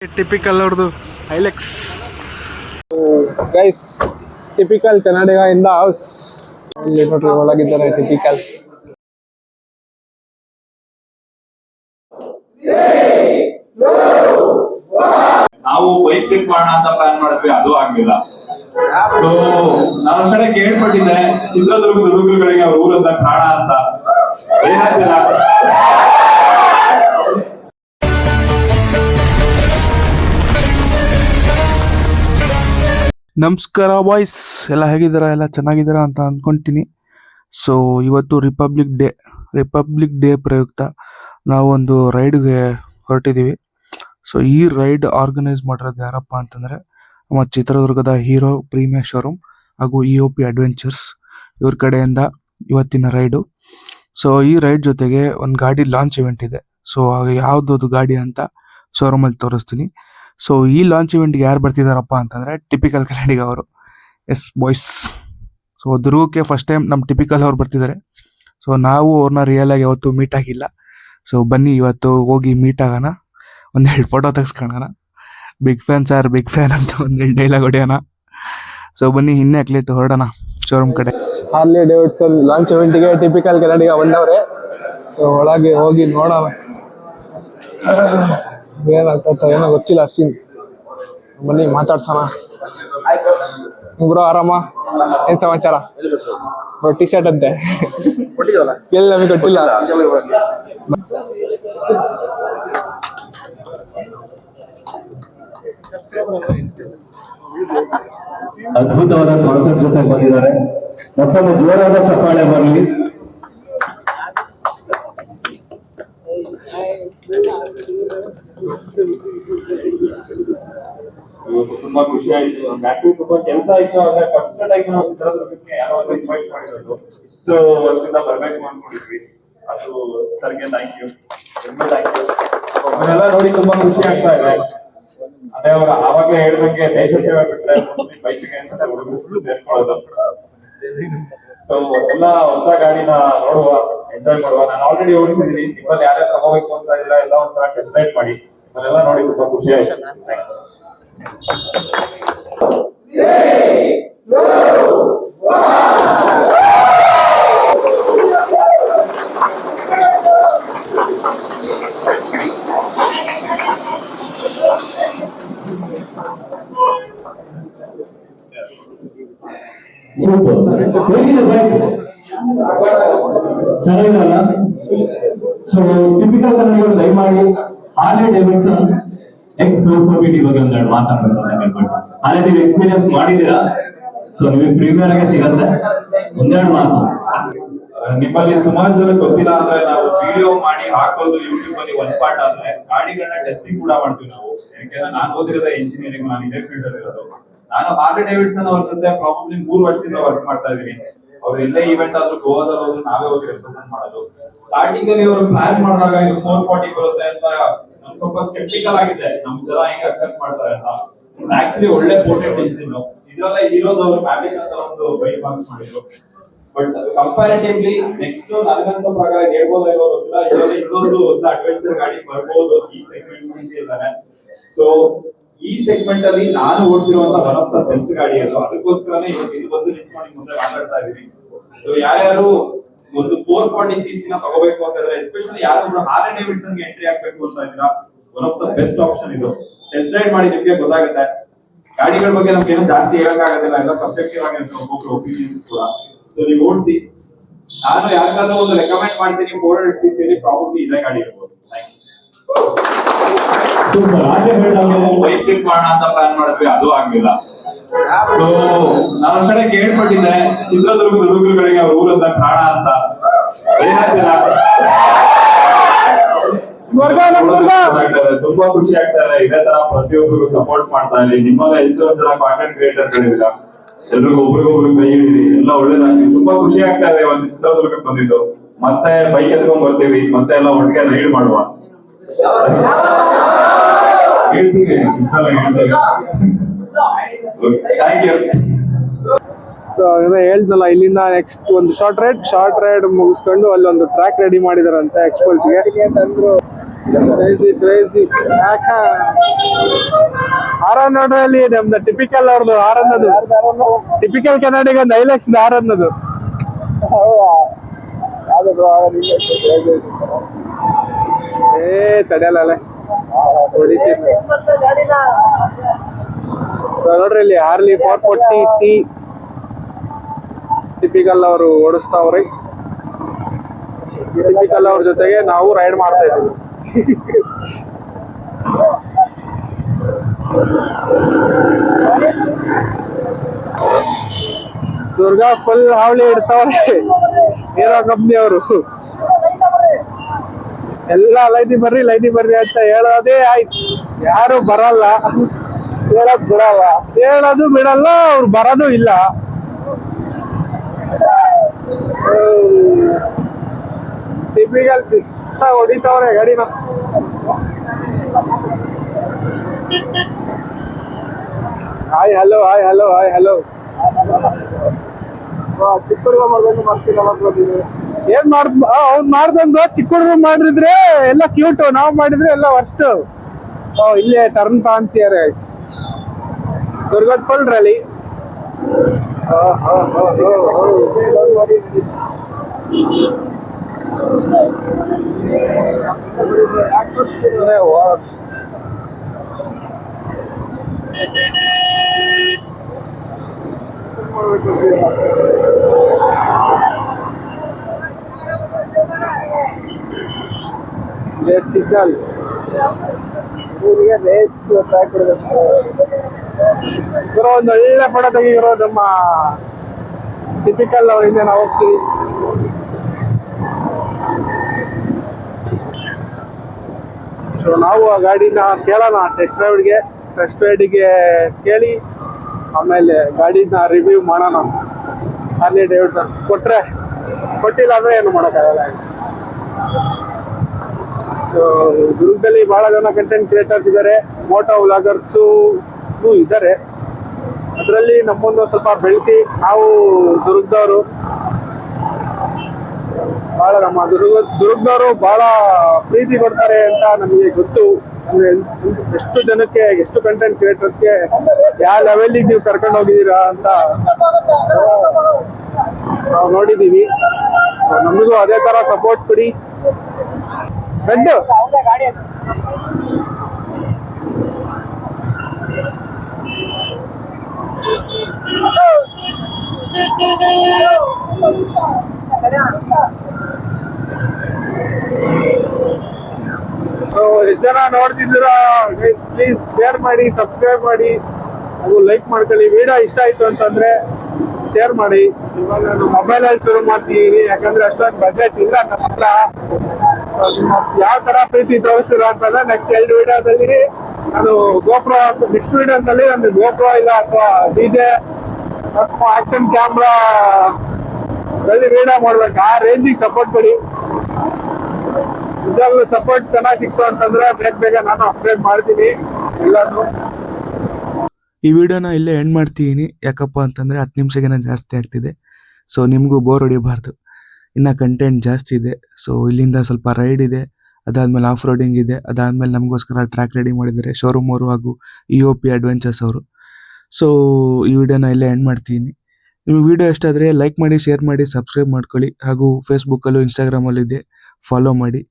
Typical ಅವ್ರದ್ದು ಐಲೆಕ್ಸ್ guys, typical Kannadiga in the house. ಇಲ್ಲಿ ನೋಡ್ರಿ ಒಳಗಿದ್ದಾರೆ ಟಿಪಿಕಲ್. ನಾವು ಬೈಕ್ ಟ್ರಿಪ್ ಮಾಡೋಣ ಅಂತ ಪ್ಲಾನ್ ಮಾಡಿದ್ವಿ, ಅದು ಆಗ್ಲಿಲ್ಲ. ಸೊ ನಾನು ಕಡೆ ಕೇಳ್ಪಟ್ಟಿದ್ದೆ ಚಿತ್ರದುರ್ಗದ ಹುಡುಗರುಗಳಿಗೆ ಅವ್ರ ಊರಂತ ಕಾಣ ಅಂತ. ಏನಾಗ್ತಿಲ್ಲ. ನಮಸ್ಕಾರ ಬಾಯ್ಸ್, ಎಲ್ಲ ಹೇಗಿದ್ದೀರಾ? ಎಲ್ಲ ಚೆನ್ನಾಗಿದ್ದೀರಾ ಅಂತ ಅಂದ್ಕೊಳ್ತೀನಿ. ಸೊ ಇವತ್ತು ರಿಪಬ್ಲಿಕ್ ಡೇ ಪ್ರಯುಕ್ತ ನಾವು ಒಂದು ರೈಡ್ಗೆ ಹೊರಟಿದ್ದೀವಿ. ಸೊ ಈ ರೈಡ್ ಆರ್ಗನೈಸ್ ಮಾಡಿರೋದು ಯಾರಪ್ಪ ಅಂತಂದ್ರೆ ನಮ್ಮ ಚಿತ್ರದುರ್ಗದ ಹೀರೋ ಪ್ರೀಮಿಯರ್ ಶೋರೂಮ್ ಹಾಗೂ EOP ಅಡ್ವೆಂಚರ್ಸ್ ಇವ್ರ ಕಡೆಯಿಂದ ಇವತ್ತಿನ ರೈಡು. ಸೊ ಈ ರೈಡ್ ಜೊತೆಗೆ ಒಂದು ಗಾಡಿ ಲಾಂಚ್ ಇವೆಂಟ್ ಇದೆ. ಸೊ ಯಾವ್ದು ಗಾಡಿ ಅಂತ ಶೋರೂಮಲ್ಲಿ ತೋರಿಸ್ತೀನಿ. ಸೊ ಈ ಲಾಂಚ್ ಇವೆಂಟ್ಗೆ ಯಾರು ಬರ್ತಿದಾರಪ್ಪ ಅಂತಂದ್ರೆ ಟಿಪಿಕಲ್ ಕನ್ನಡಿಗ ಅವರು. Yes boys. ಸೊ ದುರ್ಗಕ್ಕೆ ಫಸ್ಟ್ ಟೈಮ್ ನಮ್ಮ ಟಿಪಿಕಲ್ ಅವ್ರು ಬರ್ತಿದ್ದಾರೆ. ಸೊ ನಾವು ಅವ್ರನ್ನ ರಿಯಲ್ ಆಗಿ ಯಾವತ್ತೂ ಮೀಟ್ ಆಗಿಲ್ಲ. ಸೊ ಬನ್ನಿ ಇವತ್ತು ಹೋಗಿ ಮೀಟ್ ಆಗೋಣ, ಒಂದೆರಡು ಫೋಟೋ ತೆಗೆಸ್ಕೊಳ್ಳೋಣ. ಬಿಗ್ ಫ್ಯಾನ್ ಅಂತ ಒಂದೆರಡು ಡೈಲಾಗ್ ಹೊಡೆಯೋಣ. ಸೊ ಬನ್ನಿ ಇನ್ನೇ ಅಕ್ಲೇಟ್ ಹೊರಡೋಣ ಶೋರೂಮ್ ಕಡೆ. ಹಾರ್ಲಿ ಡೇವಿಡ್ಸನ್ ಲಾಂಚ್ ಇವೆಂಟ್ಗೆ ಟಿಪಿಕಲ್ ಕನ್ನಡಿಗ ಬಂದವ್ರೆ. ಸೊ ಒಳಗೆ ಹೋಗಿ ನೋಡೋಣ ಏನಾಗ್ತದ ಏನೋ ಗೊತ್ತಿಲ್ಲ. ಸೀನ್ ಬನ್ನಿ ಮಾತಾಡ್ಸೋಣ. ಬ್ರೋ ಆರಾಮ? ಏನ್ ಸಮಾಚಾರ? ಬ್ರೋ ಟಿ ಶರ್ಟ್ ಅಂತೆ ಎಲ್ಲಿ ನಮಗೆ ಕೊಟ್ಟಿಲ್ಲ. ಅದ್ಭುತವಾದ ಕಾನ್ಸೆಪ್ಟ್ ಜೊತೆ ಬಂದಿದ್ದಾರೆ. ಮತ್ತೊಂದು ಜೋರಾದ ಚಪ್ಪಾಳೆ ಬರಲಿ. ತುಂಬಾ ಖುಷಿ ಆಯ್ತು. ಬ್ಯಾಟ್ರಿ ತುಂಬಾ ಕೆಲಸ ಆಯ್ತು. ಆದ್ರೆ ಫಸ್ಟ್ ಟೈಮ್ ನಾವು ಚಿತ್ರದುರ್ಗಕ್ಕೆ ಯಾರೋ ಇನ್ವೈಟ್ ಮಾಡಿರೋದು. ಇಷ್ಟು ವರ್ಷದಿಂದ ಬರ್ಬೇಕು ಅನ್ಕೊಂಡಿದ್ವಿ. ಅದು ಸರ್ಗೆ ಥ್ಯಾಂಕ್ ಯು. ಅವರೆಲ್ಲ ನೋಡಿ ತುಂಬಾ ಖುಷಿ ಆಗ್ತಾ ಇದೆ. ಅದೇ ಅವ್ರು ಆವಾಗಲೇ ಹೇಳ್ದಂಗೆ ದೇಶ ಸೇವೆ ಬಿಟ್ರೆ ಬೈಕಿಗೆ ಅಂತ ಹುಡುಗರು ಸೇರ್ಕೊಳ್ಳೋದು. ಸೊ ಎಲ್ಲ ಹೊಸ ಗಾಡಿನ ನೋಡುವ, ಎಂಜಾಯ್ ಮಾಡುವ. ನಾನು ಆಲ್ರೆಡಿ ಓಡಿಸಿದೀನಿ. ನಿಮ್ಮಲ್ಲಿ ಯಾರ್ಯಾರು ತಗೋಬೇಕು ಅಂತ ಇಲ್ಲ, ಎಲ್ಲ ಒಂಥರ ಡಿಸೈಡ್ ಮಾಡಿ. ಅದೆಲ್ಲ ನೋಡಿ ತುಂಬಾ ಖುಷಿ ಆಯ್ತು. ಚೆನ್ನಾಗಿರಲ್ಲ. ಸೊ ಟಿಪಿಕಲ್ ಕನ್ನಡಿಗರು ದಯಮಾಡಿ ಹಾರ್ಲಿ ಡೇವಿಡ್ಸನ್ X440 ಬಗ್ಗೆ ಒಂದೆರಡು ಮಾತಾಡ್ಬೇಕು. ಹಾಗೆ ನೀವು ಎಕ್ಸ್ಪೀರಿಯನ್ಸ್ ಮಾಡಿದೀರಾ. ಸೊ ನಿಮಗೆ ಪ್ರೀಮಿಯರ್ ಆಗಿ ಸಿಗತ್ತೆ. ಒಂದೆರಡು ಮಾತು. ನಿಮ್ಮಲ್ಲಿ ಸುಮಾರು ಜನ ಗೊತ್ತಿಲ್ಲ ಅಂದ್ರೆ ನಾವು ವಿಡಿಯೋ ಮಾಡಿ ಹಾಕೋದು ಯೂಟ್ಯೂಬ್ ಅಲ್ಲಿ ಒಂದ್ ಪಾರ್ಟ್ ಆದ್ರೆ ಗಾಡಿಗಳನ್ನ ಟೆಸ್ಟಿಂಗ್ ಕೂಡ ಮಾಡ್ತೀವಿ ನಾವು. ಯಾಕೆಂದ್ರೆ ನಾನು ಓದಿರೋದೇ ಇಂಜಿನಿಯರಿಂಗ್, ನಾನು ಇದೇ ಫೀಲ್ಡ್ ಅಲ್ಲಿ ಇರೋದು. ನಾನು ಹಾರ್ಲಿ ಡೇವಿಡ್ಸನ್ ಅವ್ರ ಜೊತೆ ಪ್ರಾಬಬ್ಲಿ 3 ವರ್ಷದಿಂದ ವರ್ಕ್ ಮಾಡ್ತಾ ಇದೀನಿ. ಅವ್ರು ಎಲ್ಲೇ ಇವೆಂಟ್ ಆದ್ರೂ ಗೋವಾದಲ್ಲಿ ಹೋದ್ರು ನಾವೇ ಹೋಗಿ ರೆಪ್ರೆಸೆಂಟ್ ಮಾಡೋದು. ಸ್ಟಾರ್ಟಿಂಗ್ ಅಲ್ಲಿ ಅವರು ಪ್ಲಾನ್ ಮಾಡಿದಾಗ ಇದು 440 ಬರುತ್ತೆ ಅಂತ ಸ್ವಲ್ಪ ಸ್ಕೆಪ್ಟಿಕಲ್ ಆಗಿದೆ. ನಮ್ ಜನ ಹೆಂಗ್ ಅಕ್ಸೆಪ್ಟ್ ಮಾಡ್ತಾರೆ ಅಂತ. ಆಕ್ಚುಲಿ ಒಳ್ಳೆ ಪೋರ್ಟೆಂಟ್ ಇಂಜಿನ್ ಇದ್ರಲ್ಲ ಇರೋದು. ಅವರು ಮ್ಯಾಜಿಕ್ ಅಂತ ಒಂದು ಬೈಕ್ ಲಾಂಚ್ ಮಾಡಿದ್ರು. ಬಟ್ ಕಂಪ್ಯಾರಿಟಿವ್ಲಿ ನೆಕ್ಸ್ಟ್ ನನಗನ್ಸೋ ಪ್ರಕಾರ ಹೇಳ್ಬೋದ ಗೊತ್ತಿಲ್ಲ, ಇದರಲ್ಲಿ ಇನ್ನೊಂದು ಹೊಸ ಅಡ್ವೆಂಚರ್ ಗಾಡಿ ಬರ್ಬೋದು ಈ ಸೆಗ್ಮೆಂಟ್ ಇದ್ದಾರೆ. ಸೊ ಈ ಸೆಗ್ಮೆಂಟ್ ಅಲ್ಲಿ ನಾನು ಓಡಿಸಿರುವಂತ ಒನ್ ಆಫ್ ದ ಬೆಸ್ಟ್ ಗಾಡಿ ಅದು. ಅದಕ್ಕೋಸ್ಕರನೇ ಇವತ್ತು ಇಲ್ಲಿ ಬಂದು ನಿಂತ್ಕೊಂಡು ಮುಂದೆ ಮಾತಾಡ್ತಾ ಇದೀನಿ. ಸೊ ಯಾರ್ಯಾರು ಒಂದು 440cc ನ ತಗೋಬೇಕು ಅಂತಂದ್ರೆ, ಎಸ್ಪೆಷಲಿ ಯಾರು ಹಾರ್ಲಿ ಡೇವಿಡ್ಸನ್ ಗೆ ಎಂಟ್ರಿ ಆಗ್ಬೇಕು ಅಂತ ಇದ್ದೀರಾ, one of the best option ಇದು. ಟೆಸ್ಟ್ ರೈಡ್ ಮಾಡಿ ನಿಮ್ಗೆ ಗೊತ್ತಾಗುತ್ತೆ. ಗಾಡಿಗಳ ಬಗ್ಗೆ ನಮ್ಗೆ ಏನೋ ಜಾಸ್ತಿ ಹೇಳಕ್ಕಾಗೋದಿಲ್ಲ, ಎಲ್ಲ ಸಬ್ಜೆಕ್ಟಿವ್ ಆಗಿ ಒಬ್ಬೊಬ್ರು ಒಪಿನಿಯನ್ಸ್ ಕೂಡ. ಸೊ ನೀವು ಓಡಿಸಿ. ನಾನು ಯಾರಿಗಾದ್ರೂ ಒಂದು ರೆಕಮೆಂಡ್ ಮಾಡ್ತೀನಿ 400cc ಅಲ್ಲಿ ಪ್ರಾಬಬ್ಲಿ ಇದೇ ಗಾಡಿ ಇರ್ಬೋದು. ಬೈಕ್ ಟ್ರಿಪ್ ಮಾಡೋಣ ಅಂತ ಪ್ಲಾನ್ ಮಾಡಿದ್ವಿ, ಅದು ಆಗ್ಲಿಲ್ಲ. ಸೊ ನಾನು ಕಡೆ ಕೇಳ್ಪಟ್ಟಿದ್ದೆ ಚಿತ್ರದುರ್ಗದ ಹುಡುಗರುಗಳಿಗೆ ಅವ್ರ ಊರಂತ ಕಾಣ ಅಂತ. ಏನಾಗ್ತಿಲ್ಲ. ತುಂಬಾ ಖುಷಿ ಆಗ್ತಾರೆ. ಇದೇ ತರ ಪ್ರತಿಯೊಬ್ಬರಿಗೂ ಸಪೋರ್ಟ್ ಮಾಡ್ತಾ ಇರಿ. ನಿಮ್ಮಲ್ಲ ಎಷ್ಟೋ ಜನ ಕಾಂಟೆಂಟ್ ಕ್ರಿಯೇಟರ್ ಗಳಿದ್ದೀರಾ. ಎಲ್ರಿಗೂ ಒಬ್ರಿಗೊಬ್ರು ಕೈ ಹಿಡಿದಿ, ಎಲ್ಲ ಒಳ್ಳೇದಾಗ್ಲಿ. ತುಂಬಾ ಖುಷಿ ಆಗ್ತಾ ಇದೆ ಒಂದು ಚಿತ್ರದುರ್ಗಕ್ಕೆ ಬಂದಿದ್ದು. ಮತ್ತೆ ಬೈಕ್ ಎತ್ಕೊಂಡ್ ಬರ್ತೀವಿ, ಮತ್ತೆ ಎಲ್ಲ ಒಟ್ಟಿಗೆ ರೈಡ್ ಮಾಡುವ. ಹೇಳ್ತೀವಿ ಥ್ಯಾಂಕ್ ಯು. ಹೇಳ್ತಲ್ಲ, ಇಲ್ಲಿಂದ ನೆಕ್ಸ್ಟ್ ಒಂದು ಶಾರ್ಟ್ ರೈಡ್ ಮುಗಿಸ್ಕೊಂಡು ಅಲ್ಲಿ ಒಂದು ಟ್ರ್ಯಾಕ್ ರೆಡಿ ಮಾಡಿದಾರಂತೆ ಎಕ್ಸ್ಪಲ್ಸ್ಗೆ. ಕ್ರೇಜಿ ಯಾಕ ಆರ್ ನೋಡ್ರಲ್ಲಿ ನಮ್ದು ಟಿಪಿಕಲ್ ಅವ್ರದ್ದು ಆರ್ ಅನ್ನೋದು ಟಿಪಿಕಲ್ ಕನ್ನಡಿಗ ಐಲೆಕ್ಸ್ ಆರ್ ಅನ್ನೋದು ತಡೆಯಲ್ಲ ಹೊಡಿತೀನಿ ನೋಡ್ರಿ ಇಲ್ಲಿ ಹಾರ್ಲಿ 440 ಟಿಪಿಕಲ್ ಅವರು ಓಡಿಸ್ತಾವ್ರಿ. ಟಿಪಿಕಲ್ ಅವ್ರ ಜೊತೆಗೆ ನಾವು ರೈಡ್ ಮಾಡ್ತಾ ಇದ್ದೀವಿ. ದುರ್ಗಾ ಫುಲ್ ಹಾವಳಿ ಇಡ್ತಾವ್ರೆ ಹೀರೋ ಕಂಪ್ನಿ ಅವರು. ಎಲ್ಲ ಲೈನಿ ಬರ್ರಿ ಅಂತ ಹೇಳೋದೇ ಆಯ್ತು. ಯಾರು ಬರಲ್ಲ, ಹೇಳೋದು ಬಿಡಲ್ಲ, ಅವ್ರು ಬರೋದು ಇಲ್ಲ. ಟಿಪಿಕಲ್ ಶಿಸ್ತ ಹೊಡಿತಾವ್ರೆ ಗಾಡಿನ. ಹಾಯ್ ಹಲೋ ಚಿಕ್ಕ ಹುಡುಗ ಮಾಡ್ದಂಗೆ ಮಾಡ್ತೀನಿ. ಏನ್ ಅವ್ನ್ ಮಾಡ್ದಂಗ ಚಿಕ್ಕ ಹುಡುಗ ಮಾಡಿದ್ರೆ ಎಲ್ಲ ಕ್ಯೂಟ್, ನಾವ್ ಮಾಡಿದ್ರೆ ಎಲ್ಲ ವರ್ಸ್ಟ್. ಇಲ್ಲೇ ಟರ್ನ್ ಕಾಣ್ತಿದ್ದಾರೆ ದುರ್ಗದ ಫುಲ್ ರ್ಯಾಲಿ. ಸಿಗ್ನಲ್ ರೇಸ್ ಗುರು ಒಂದು ಒಳ್ಳೆ ಫೋಟೋ ತೆಗಿರೋ ನಮ್ಮ ಟಿಪಿಕಲ್ ಅವರಿಂದ ನಾವು ಹೋಗ್ತೀವಿ. ಸೊ ನಾವು ಆ ಗಾಡಿನ ಕೇಳೋಣ ಟೆಸ್ಟ್ ರೈಡ್ಗೆ ಕೇಳಿ ಆಮೇಲೆ ಗಾಡಿನ ರಿವ್ಯೂ ಮಾಡೋಣ. ಹಾರ್ಲಿ ಡೇವಿಡ್ಸನ್ ಕೊಟ್ಟಿಲ್ಲ ಅಂದ್ರೆ ಏನು ಮಾಡೋಕ್ಕಾಗಲ್ಲ. ಸೊ ದುರ್ಗದಲ್ಲಿ ಬಹಳ ಜನ ಕಂಟೆಂಟ್ ಕ್ರಿಯೇಟರ್ಸ್ ಇದ್ದಾರೆ, ಮೋಟೋ ವ್ಲಾಗರ್ಸು ಇದ್ದಾರೆ. ಅದರಲ್ಲಿ ನಮ್ಮೊಂದು ಸ್ವಲ್ಪ ಬೆಳೆಸಿ ನಾವು ದುರ್ಗದವರು ಬಹಳ ನಮ್ಮ ದುರ್ಗದವರು ಬಹಳ ಪ್ರೀತಿ ಕೊಡ್ತಾರೆ ಅಂತ ನಮಗೆ ಗೊತ್ತು. ಅಂದ್ರೆ ಎಷ್ಟು ಜನಕ್ಕೆ, ಎಷ್ಟು ಕಂಟೆಂಟ್ ಕ್ರಿಯೇಟರ್ಸ್ಗೆ ಯಾವ ಲೆವೆಲ್ಗೆ ನೀವು ಕರ್ಕೊಂಡು ಹೋಗಿದ್ದೀರಾ ಅಂತ ನಾವು ನೋಡಿದ್ದೀವಿ. ನಮಗೂ ಅದೇ ತರ ಸಪೋರ್ಟ್ ಕೊಡಿ. ರೆಡ್ ಎಷ್ಟು ಜನ ನೋಡ್ತಿದ್ದೀರಾ ಪ್ಲೀಸ್ ಶೇರ್ ಮಾಡಿ, ಸಬ್ಸ್ಕ್ರೈಬ್ ಮಾಡಿ, ಹಾಗೂ ಲೈಕ್ ಮಾಡ್ಕೊಳ್ಳಿ. ವಿಡಿಯೋ ಇಷ್ಟ ಆಯ್ತು ಅಂತಂದ್ರೆ ಶೇರ್ ಮಾಡಿ. ಇವಾಗ ನಾನು ಮೊಬೈಲಲ್ಲಿ ಶುರು ಮಾಡ್ತಿದ್ದೀನಿ, ಯಾಕಂದ್ರೆ ಅಷ್ಟೊಂದು ಬಜೆಟ್ ಇಲ್ಲ ನನ್ನ ಹತ್ರ. ಯಾವ ತರ ಪ್ರೀತಿ ತೋರಿಸ್ತೀರ ಅಂತಂದ್ರೆ ನೆಕ್ಸ್ಟ್ 2 ವಿಡಿಯೋದಲ್ಲಿ ನಾನು ಗೋಪ್ರೋ, ನೆಕ್ಸ್ಟ್ ವಿಡಿಯೋದಲ್ಲಿ ನಂದು ಗೋಪ್ರೋ ಇಲ್ಲ ಅಥವಾ ಡಿಜೆ ಆಕ್ಷನ್ ಕ್ಯಾಮ್ರಾ ವಿಡಿಯೋ ಮಾಡ್ಬೇಕು. ಆ ರೇಂಜಿಗೆ ಸಪೋರ್ಟ್ ಕೊಡಿ. ಇದಾಗಲೂ ಸಪೋರ್ಟ್ ಚೆನ್ನಾಗಿ ಸಿಕ್ತು ಅಂತಂದ್ರೆ ಬೇಗ ನಾನು ಅಪ್ಗ್ರೇಡ್ ಮಾಡ್ತೀನಿ ಎಲ್ಲಾನು. ಈ ವಿಡಿಯೋನ ಇಲ್ಲೇ ಎಂಡ್ ಮಾಡ್ತಿದ್ದೀನಿ. ಯಾಕಪ್ಪ ಅಂತಂದರೆ 10 ನಿಮಿಷಕ್ಕಿಂತ ಜಾಸ್ತಿ ಆಗ್ತಿದೆ. ಸೊ ನಿಮಗೂ ಬೋರ್ ಹೊಡಿಬಾರ್ದು, ಇನ್ನು ಕಂಟೆಂಟ್ ಜಾಸ್ತಿ ಇದೆ. ಸೊ ಇಲ್ಲಿಂದ ಸ್ವಲ್ಪ ರೈಡ್ ಇದೆ, ಅದಾದಮೇಲೆ ಆಫ್ ರೋಡಿಂಗ್ ಇದೆ, ಅದಾದಮೇಲೆ ನಮಗೋಸ್ಕರ ಟ್ರ್ಯಾಕ್ ರೆಡಿ ಮಾಡಿದ್ದಾರೆ ಶೋರೂಮ್ ಅವರು ಹಾಗೂ EOP ಅಡ್ವೆಂಚರ್ಸ್ ಅವರು. ಸೊ ಈ ವಿಡಿಯೋನ ಇಲ್ಲೇ ಎಂಡ್ ಮಾಡ್ತಿದ್ದೀನಿ. ನಿಮಗೆ ವಿಡಿಯೋ ಇಷ್ಟ ಆದರೆ ಲೈಕ್ ಮಾಡಿ, ಶೇರ್ ಮಾಡಿ, ಸಬ್ಸ್ಕ್ರೈಬ್ ಮಾಡ್ಕೊಳ್ಳಿ. ಹಾಗೂ ಫೇಸ್ಬುಕ್ಕಲ್ಲೂ ಇನ್ಸ್ಟಾಗ್ರಾಮಲ್ಲೂ ಇದೆ, ಫಾಲೋ ಮಾಡಿ.